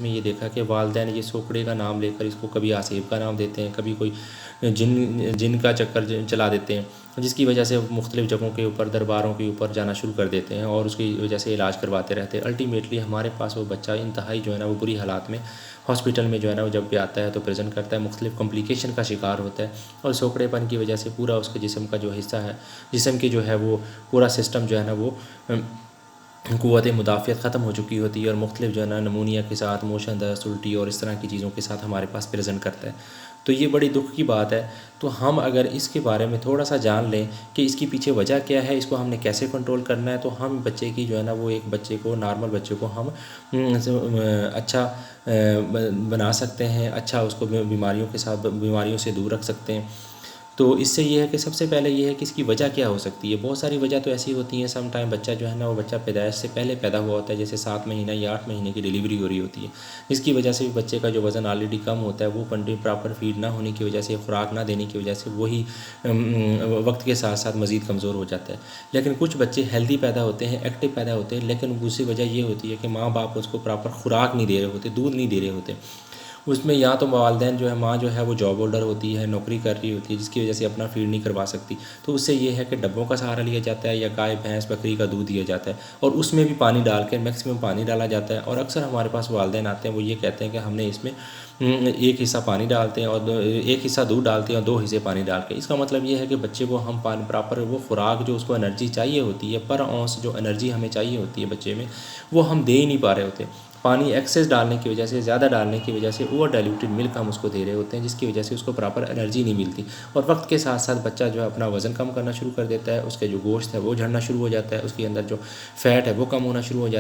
में ये देखा कि वालिदैन ये सोकड़े का नाम लेकर इसको कभी आसेब का नाम देते हैं, कभी कोई जिन का चक्कर चला देते हैं, जिसकी वजह से मुख्तलिफ़ जगहों के ऊपर, दरबारों के ऊपर जाना शुरू कर देते हैं और उसकी वजह से इलाज करवाते रहते हैं। अल्टीमेटली हमारे पास वो बच्चा इंतहाई जो है ना वो बुरी हालात में हॉस्पिटल में जो है ना वो जब भी आता है तो प्रेजेंट करता है, मुख्तलिफ़ कॉम्प्लिकेशन का शिकार होता है और सोकड़ेपन की वजह से पूरा उसके जिस्म का जो हिस्सा है, जिस्म की जो है वो पूरा सिस्टम जो है ना वो क़ुव्वत मुदाफ़ियत ख़त्म हो चुकी होती है और मुख्तलिफ़ जो है ना नमूनिया के साथ, मोशन दस्त, उल्टी और इस तरह की चीज़ों के साथ हमारे पास प्रेजेंट करता है। तो ये बड़ी दुख की बात है। तो हम अगर इसके बारे में थोड़ा सा जान लें कि इसकी पीछे वजह क्या है, इसको हमने कैसे कंट्रोल करना है, तो हम बच्चे की जो है ना वो एक बच्चे को, नॉर्मल बच्चे को हम अच्छा बना सकते हैं, अच्छा उसको बीमारियों के साथ, बीमारियों से दूर रख सकते हैं। तो इससे ये है कि सबसे पहले ये है कि इसकी वजह क्या हो सकती है। बहुत सारी वजह तो ऐसी होती हैं, सम टाइम बच्चा जो है ना वो बच्चा पैदाइश से पहले पैदा हुआ होता है, जैसे 7 महीना या 8 महीने की डिलीवरी हो रही होती है, जिसकी वजह से भी बच्चे का जो वज़न ऑलरेडी कम होता है वो प्रॉपर फीड ना होने की वजह से, खुराक ना देने की वजह से वही वक्त के साथ साथ मज़ीद कमज़ोर हो जाता है। लेकिन कुछ बच्चे हेल्दी पैदा होते हैं, एक्टिव पैदा होते हैं, लेकिन दूसरी वजह ये होती है कि माँ बाप उसको प्रॉपर खुराक नहीं दे रहे होते, दूध नहीं दे रहे होते। उसमें या तो वालिदैन जो है, माँ जो है वो जॉब होल्डर होती है, नौकरी कर रही होती है, जिसकी वजह से अपना फीड नहीं करवा सकती, तो उससे ये है कि डब्बों का सहारा लिया जाता है या गाय भैंस बकरी का दूध दिया जाता है और उसमें भी पानी डाल के मैक्सिमम पानी डाला जाता है। और अक्सर हमारे पास वालिदैन आते हैं, वो ये कहते हैं कि हमने इसमें एक हिस्सा पानी डालते हैं और एक हिस्सा दूध डालते हैं और 2 हिस्से पानी डाल के। इसका मतलब ये है कि बच्चे को हम पानी प्रॉपर वो खुराक जो उसको एनर्जी चाहिए होती है, पर औंस जो एनर्जी हमें चाहिए होती है बच्चे में, वो हम दे ही नहीं पा रहे होते। पानी एक्सेस डालने की वजह से, ज़्यादा डालने की वजह से ओवर डाइल्यूटेड मिल्क हम उसको दे रहे होते हैं, जिसकी वजह से उसको प्रॉपर एनर्जी नहीं मिलती और वक्त के साथ साथ बच्चा जो है अपना वज़न कम करना शुरू कर देता है, उसके जो गोश्त है वो झड़ना शुरू हो जाता है, उसके अंदर जो फ़ैट है वो कम होना शुरू हो जाता है।